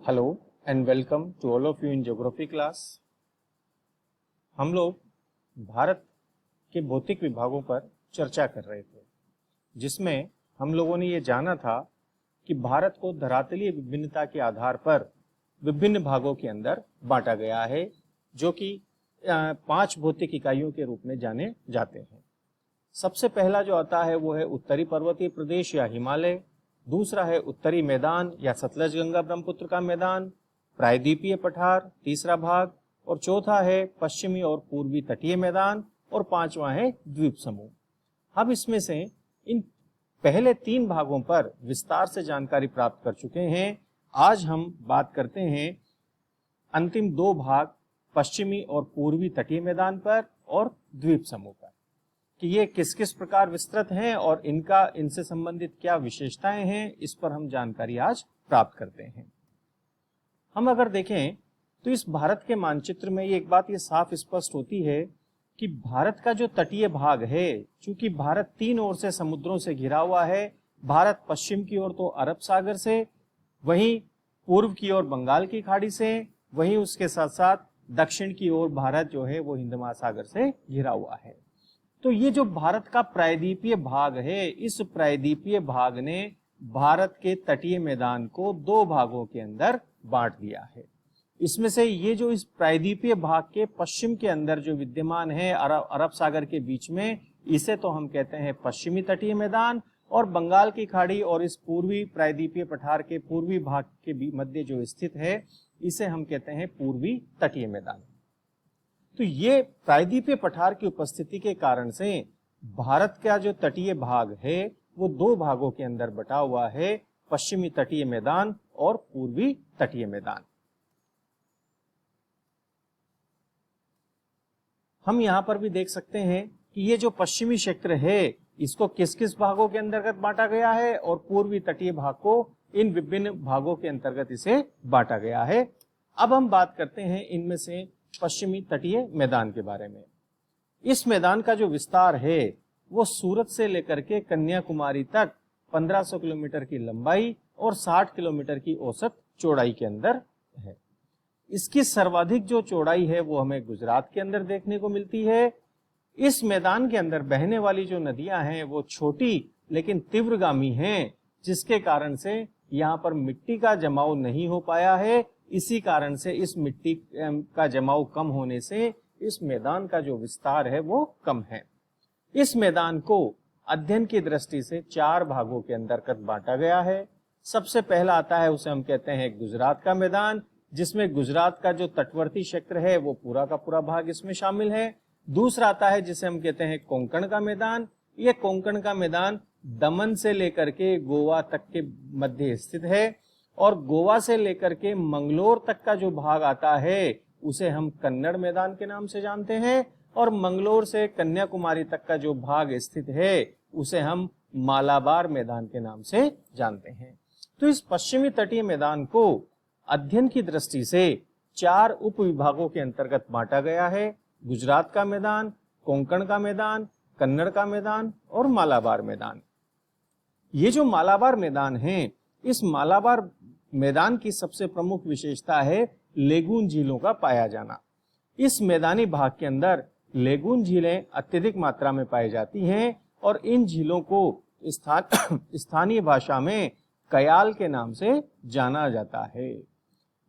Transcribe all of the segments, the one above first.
Hello and welcome to all of you in geography class. हम लोग भारत के भौतिक विभागों पर चर्चा कर रहे थे, जिसमें हम लोगों ने ये जाना था कि भारत को धरातलीय विभिन्नता के आधार पर विभिन्न भागों के अंदर बांटा गया है, जो कि 5 भौतिक इकाइयों के रूप में जाने जाते हैं। सबसे पहला जो आता है वो है उत्तरी पर्वतीय प्रदेश या हिमालय, दूसरा है उत्तरी मैदान या सतलज गंगा ब्रह्मपुत्र का मैदान, प्रायद्वीपीय पठार तीसरा भाग, और चौथा है पश्चिमी और पूर्वी तटीय मैदान, और पांचवा है द्वीप समूह। हम इसमें से इन पहले 3 भागों पर विस्तार से जानकारी प्राप्त कर चुके हैं। आज हम बात करते हैं अंतिम 2 भाग पश्चिमी और पूर्वी तटीय मैदान पर और द्वीप समूह पर, कि ये किस किस प्रकार विस्तृत हैं और इनसे संबंधित क्या विशेषताएं हैं, इस पर हम जानकारी आज प्राप्त करते हैं। हम अगर देखें तो इस भारत के मानचित्र में एक बात ये साफ स्पष्ट होती है कि भारत का जो तटीय भाग है, चूंकि भारत 3 ओर से समुद्रों से घिरा हुआ है, भारत पश्चिम की ओर तो अरब सागर से, वहीं पूर्व की ओर बंगाल की खाड़ी से, वहीं उसके साथ साथ दक्षिण की ओर भारत जो है वो हिंद महासागर से घिरा हुआ है। तो ये जो भारत का प्रायद्वीपीय भाग है, इस प्रायद्वीपीय भाग ने भारत के तटीय मैदान को 2 भागों के अंदर बांट दिया है। इसमें से ये जो इस प्रायद्वीपीय भाग के पश्चिम के अंदर जो विद्यमान है अरब सागर के बीच में, इसे तो हम कहते हैं पश्चिमी तटीय मैदान, और बंगाल की खाड़ी और इस पूर्वी प्रायद्वीपीय पठार के पूर्वी भाग के मध्य जो स्थित है, इसे हम कहते हैं पूर्वी तटीय मैदान। तो ये प्रायद्वीपीय पठार की उपस्थिति के कारण से भारत का जो तटीय भाग है वो 2 भागों के अंदर बटा हुआ है, पश्चिमी तटीय मैदान और पूर्वी तटीय मैदान। हम यहां पर भी देख सकते हैं कि ये जो पश्चिमी क्षेत्र है इसको किस किस भागों के अंतर्गत बांटा गया है, और पूर्वी तटीय भाग को इन विभिन्न भागों के अंतर्गत इसे बांटा गया है। अब हम बात करते हैं इनमें से पश्चिमी तटीय मैदान के बारे में। इस मैदान का जो विस्तार है वो सूरत से लेकर के कन्याकुमारी तक 1500 किलोमीटर की लंबाई और 60 किलोमीटर की औसत चौड़ाई के अंदर है। इसकी सर्वाधिक जो चौड़ाई है वो हमें गुजरात के अंदर देखने को मिलती है। इस मैदान के अंदर बहने वाली जो नदियां हैं वो छोटी लेकिन तीव्रगामी हैं, जिसके कारण से यहाँ पर मिट्टी का जमाव नहीं हो पाया है। इसी कारण से इस मिट्टी का जमाव कम होने से इस मैदान का जो विस्तार है वो कम है। इस मैदान को अध्ययन की दृष्टि से 4 भागों के अंतर्गत बांटा गया है। सबसे पहला आता है, उसे हम कहते हैं गुजरात का मैदान, जिसमें गुजरात का जो तटवर्ती क्षेत्र है वो पूरा का पूरा भाग इसमें शामिल है। दूसरा आता है जिसे हम कहते हैं कोंकण का मैदान। ये कोंकण का मैदान दमन से लेकर के गोवा तक के मध्य स्थित है, और गोवा से लेकर के मंगलोर तक का जो भाग आता है उसे हम कन्नड़ मैदान के नाम से जानते हैं, और मंगलोर से कन्याकुमारी तक का जो भाग स्थित है उसे हम मालाबार मैदान के नाम से जानते हैं। तो इस पश्चिमी तटीय मैदान को अध्ययन की दृष्टि से 4 उप विभागों के अंतर्गत बांटा गया है: गुजरात का मैदान, कोंकण का मैदान, कन्नड़ का मैदान और मालाबार मैदान। ये जो मालाबार मैदान है, इस मालाबार मैदान की सबसे प्रमुख विशेषता है लेगून झीलों का पाया जाना। इस मैदानी भाग के अंदर लेगून झीलें अत्यधिक मात्रा में पाई जाती हैं, और इन झीलों को स्थानीय भाषा में कयाल के नाम से जाना जाता है।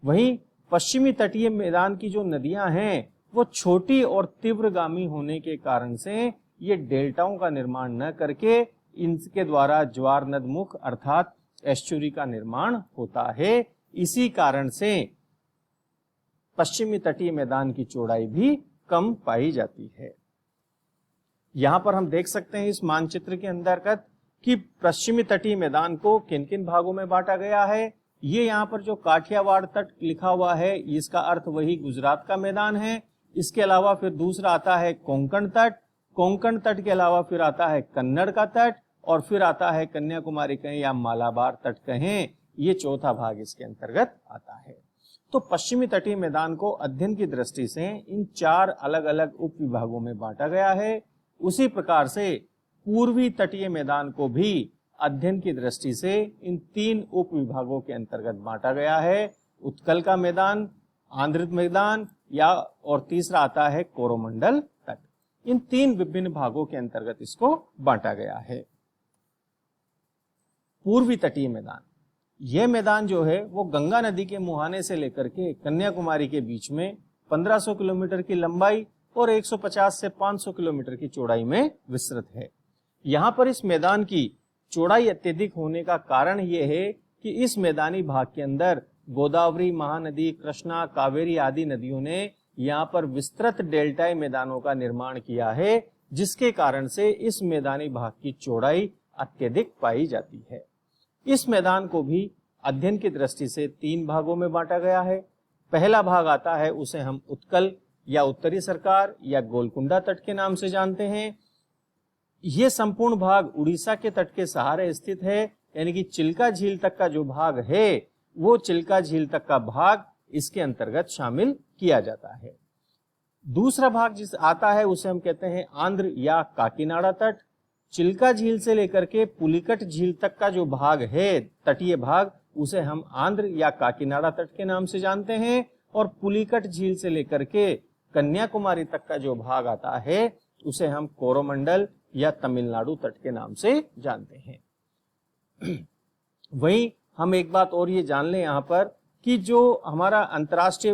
वहीं पश्चिमी तटीय मैदान की जो नदियां हैं वो छोटी और तीव्रगामी होने के कारण से ये डेल्टाओं का निर्माण न करके इनके द्वारा ज्वार नदमुख अर्थात एस्चुरी का निर्माण होता है। इसी कारण से पश्चिमी तटीय मैदान की चौड़ाई भी कम पाई जाती है। यहां पर हम देख सकते हैं इस मानचित्र के अंतर्गत कि पश्चिमी तटीय मैदान को किन किन भागों में बांटा गया है। ये यहाँ पर जो काठियावाड़ तट लिखा हुआ है, इसका अर्थ वही गुजरात का मैदान है। इसके अलावा फिर दूसरा आता है कोंकण तट, कोंकण तट के अलावा फिर आता है कन्नड़ का तट, और फिर आता है कन्याकुमारी कहें या मालाबार तट कहें, ये चौथा भाग इसके अंतर्गत आता है। तो पश्चिमी तटीय मैदान को अध्ययन की दृष्टि से इन 4 अलग अलग उप विभागों में बांटा गया है। उसी प्रकार से पूर्वी तटीय मैदान को भी अध्ययन की दृष्टि से इन 3 उप विभागों के अंतर्गत बांटा गया है। उत्कल का मैदान, आंध्र मैदान या और तीसरा आता है कोरोमंडल तट। इन 3 विभिन्न भागों के अंतर्गत इसको बांटा गया है। पूर्वी तटीय मैदान, यह मैदान जो है वो गंगा नदी के मुहाने से लेकर के कन्याकुमारी के बीच में 1500 किलोमीटर की लंबाई और 150 से 500 किलोमीटर की चौड़ाई में विस्तृत है। यहाँ पर इस मैदान की चौड़ाई अत्यधिक होने का कारण यह है कि इस मैदानी भाग के अंदर गोदावरी, महानदी, कृष्णा, कावेरी आदि नदियों ने यहाँ पर विस्तृत डेल्टाई मैदानों का निर्माण किया है, जिसके कारण से इस मैदानी भाग की चौड़ाई अत्यधिक पाई जाती है। इस मैदान को भी अध्ययन की दृष्टि से 3 भागों में बांटा गया है। पहला भाग आता है, उसे हम उत्कल या उत्तरी सरकार या गोलकुंडा तट के नाम से जानते हैं। यह संपूर्ण भाग उड़ीसा के तट के सहारे स्थित है, यानी कि चिल्का झील तक का जो भाग है वो चिल्का झील तक का भाग इसके अंतर्गत शामिल किया जाता है। दूसरा भाग जिस आता है उसे हम कहते हैं आंध्र या काकीनाडा तट। चिल्का झील से लेकर के पुलिकट झील तक का जो भाग है, तटीय भाग, उसे हम आंध्र या काकीनाडा तट के नाम से जानते हैं। और पुलिकट झील से लेकर के कन्याकुमारी तक का जो भाग आता है उसे हम कोरोमंडल या तमिलनाडु तट के नाम से जानते हैं। वहीं हम एक बात और ये जान लें यहाँ पर कि जो हमारा अंतर्राष्ट्रीय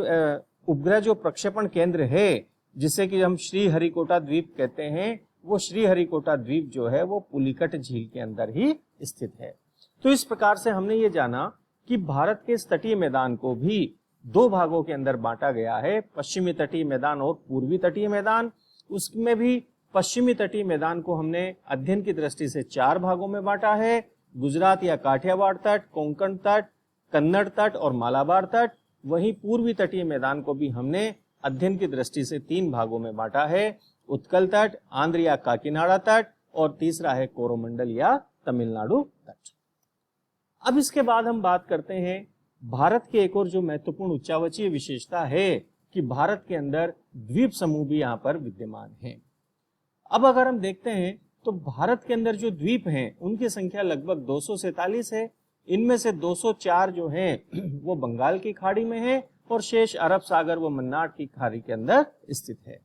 उपग्रह जो प्रक्षेपण केंद्र है, जिसे कि हम श्रीहरिकोटा द्वीप कहते हैं, वो श्रीहरिकोटा द्वीप जो है वो पुलिकट झील के अंदर ही स्थित है। तो इस प्रकार से हमने ये जाना कि भारत के इस तटीय मैदान को भी 2 भागों के अंदर बांटा गया है, पश्चिमी तटीय मैदान और पूर्वी तटीय मैदान। उसमें भी पश्चिमी तटीय मैदान को हमने अध्ययन की दृष्टि से 4 भागों में बांटा है, गुजरात या काठियावाड़ तट, कोंकण तट, कन्नड़ तट और मालाबार तट। वहीं पूर्वी तटीय मैदान को भी हमने अध्ययन की दृष्टि से 3 भागों में बांटा है, उत्कल तट, आंध्र या काकीनाडा तट और तीसरा है कोरोमंडल या तमिलनाडु तट। अब इसके बाद हम बात करते हैं भारत के एक और जो महत्वपूर्ण उच्चावचीय विशेषता है कि भारत के अंदर द्वीप समूह भी यहाँ पर विद्यमान है। अब अगर हम देखते हैं तो भारत के अंदर जो द्वीप हैं उनकी संख्या लगभग 247 है। इनमें से 204 जो हैं वो बंगाल की खाड़ी में है और शेष अरब सागर व मन्नार की खाड़ी के अंदर स्थित है।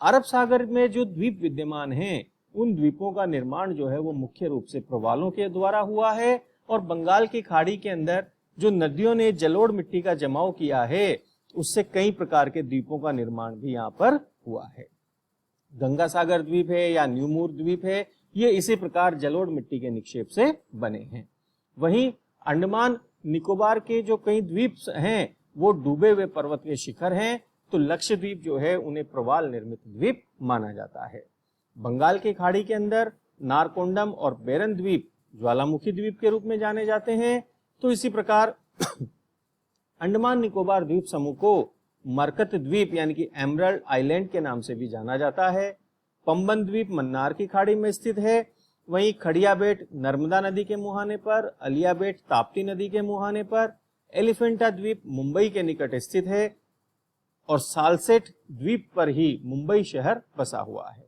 अरब सागर में जो द्वीप विद्यमान हैं उन द्वीपों का निर्माण जो है वो मुख्य रूप से प्रवालों के द्वारा हुआ है और बंगाल की खाड़ी के अंदर जो नदियों ने जलोढ़ मिट्टी का जमाव किया है उससे कई प्रकार के द्वीपों का निर्माण भी यहाँ पर हुआ है। गंगा सागर द्वीप है या न्यूमूर द्वीप है, ये इसी प्रकार जलोढ़ मिट्टी के निक्षेप से बने हैं। वहीं अंडमान निकोबार के जो कई द्वीप हैं वो डूबे हुए पर्वत के शिखर हैं, तो लक्षद्वीप जो है उन्हें प्रवाल निर्मित द्वीप माना जाता है। बंगाल की खाड़ी के अंदर नारकोंडम और बेरन द्वीप ज्वालामुखी द्वीप के रूप में जाने जाते हैं। तो इसी प्रकार अंडमान निकोबार द्वीप समूह को मरकत द्वीप यानी कि एमरल्ड आइलैंड के नाम से भी जाना जाता है। पंबन द्वीप मन्नार की खाड़ी में स्थित है। वहीं खड़िया बेट नर्मदा नदी के मुहाने पर, अलिया बेट ताप्ती नदी के मुहाने पर, एलिफेंटा द्वीप मुंबई के निकट स्थित है और सालसेट द्वीप पर ही मुंबई शहर बसा हुआ है।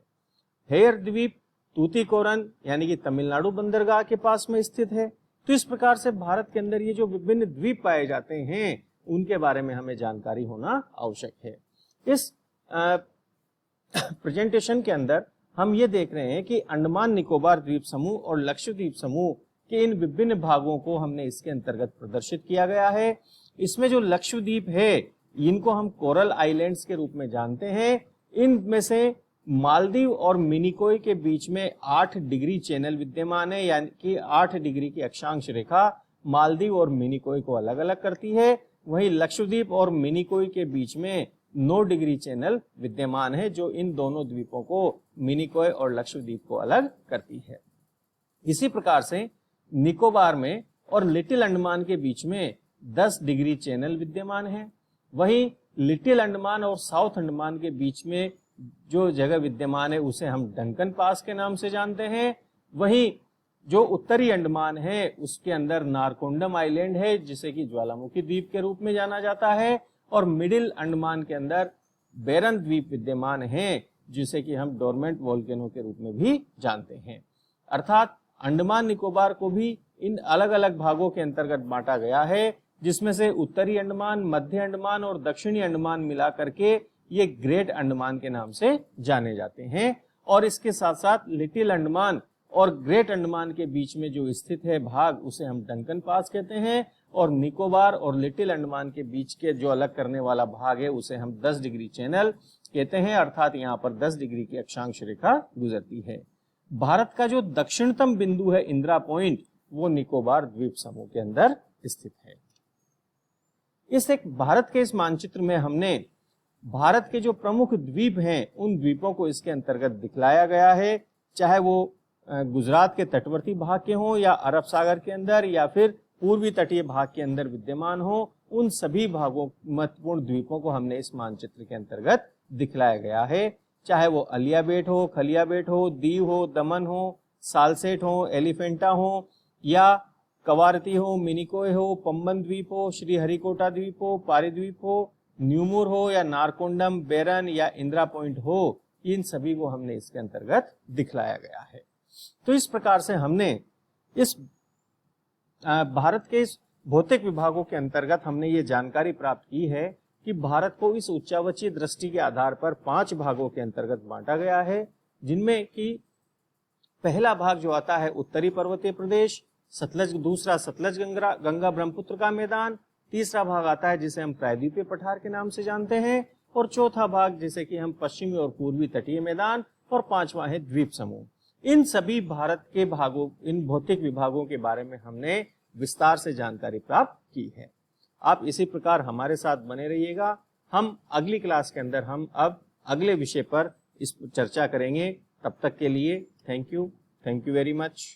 हेयर द्वीप तूतीकोरन यानी कि तमिलनाडु बंदरगाह के पास में स्थित है। तो इस प्रकार से भारत के अंदर ये जो विभिन्न द्वीप पाए जाते हैं उनके बारे में हमें जानकारी होना आवश्यक है। इस प्रेजेंटेशन के अंदर हम ये देख रहे हैं कि अंडमान निकोबार द्वीप समूह और लक्षद्वीप समूह के इन विभिन्न भागों को हमने इसके अंतर्गत प्रदर्शित किया गया है। इसमें जो लक्षद्वीप है इनको हम कोरल आइलैंड्स के रूप में जानते हैं। इनमें से मालदीव और मिनिकोय के बीच में 8 डिग्री चैनल विद्यमान है, यानी कि 8 डिग्री की अक्षांश रेखा मालदीव और मिनिकोय को अलग अलग करती है। वहीं लक्षद्वीप और मिनिकोय के बीच में 9 डिग्री चैनल विद्यमान है जो इन दोनों द्वीपों को मिनिकोय और लक्षद्वीप को अलग करती है। इसी प्रकार से निकोबार में और लिटिल अंडमान के बीच में 10 डिग्री चैनल विद्यमान है। वहीं लिटिल अंडमान और साउथ अंडमान के बीच में जो जगह विद्यमान है उसे हम डंकन पास के नाम से जानते हैं। वहीं जो उत्तरी अंडमान है उसके अंदर नारकोंडम आइलैंड है जिसे कि ज्वालामुखी द्वीप के रूप में जाना जाता है और मिडिल अंडमान के अंदर बेरन द्वीप विद्यमान है जिसे कि हम डोरमेंट वोल्केनो के रूप में भी जानते हैं। अर्थात अंडमान निकोबार को भी इन अलग अलग भागों के अंतर्गत बांटा गया है जिसमें से उत्तरी अंडमान, मध्य अंडमान और दक्षिणी अंडमान मिला करके ये ग्रेट अंडमान के नाम से जाने जाते हैं। और इसके साथ साथ लिटिल अंडमान और ग्रेट अंडमान के बीच में जो स्थित है भाग उसे हम डंकन पास कहते हैं, और निकोबार और लिटिल अंडमान के बीच के जो अलग करने वाला भाग है उसे हम 10 डिग्री चैनल कहते हैं, अर्थात यहाँ पर 10 डिग्री की अक्षांश रेखा गुजरती है। भारत का जो दक्षिणतम बिंदु है इंदिरा पॉइंट, वो निकोबार द्वीप समूह के अंदर स्थित है। भारत के इस मानचित्र में हमने भारत के जो प्रमुख द्वीप हैं उन द्वीपों को इसके अंतर्गत दिखलाया गया है, चाहे वो गुजरात के तटवर्ती भाग के हों या अरब सागर के अंदर या फिर पूर्वी तटीय भाग के अंदर विद्यमान हो, उन सभी भागों महत्वपूर्ण द्वीपों को हमने इस मानचित्र के अंतर्गत दिखलाया गया है, चाहे वो अलिया बेट हो, खलिया बेट हो, दीव हो, दमन हो, सालसेट हो, एलिफेंटा हो या कवारती हो, मिनिकोय हो, पंबन द्वीप हो, श्रीहरिकोटा द्वीप हो, पारीद्वीप हो, न्यूमुर हो या नारकोंडम, बेरन या इंदिरा पॉइंट हो, इन सभी को हमने इसके अंतर्गत दिखलाया गया है। तो इस प्रकार से हमने इस भारत के इस भौतिक विभागों के अंतर्गत हमने ये जानकारी प्राप्त की है कि भारत को इस उच्चावचीय दृष्टि के आधार पर 5 भागों के अंतर्गत बांटा गया है, जिनमें कि पहला भाग जो आता है उत्तरी पर्वतीय प्रदेश, दूसरा सतलज गंगा ब्रह्मपुत्र का मैदान, तीसरा भाग आता है जिसे हम प्रायद्वीपीय पठार के नाम से जानते हैं, और चौथा भाग जिसे कि हम पश्चिमी और पूर्वी तटीय मैदान, और पांचवा है द्वीप समूह। इन सभी भारत के भागों, इन भौतिक विभागों के बारे में हमने विस्तार से जानकारी प्राप्त की है। आप इसी प्रकार हमारे साथ बने रहिएगा। हम अगली क्लास के अंदर हम अब अगले विषय पर इस चर्चा करेंगे। तब तक के लिए थैंक यू वेरी मच।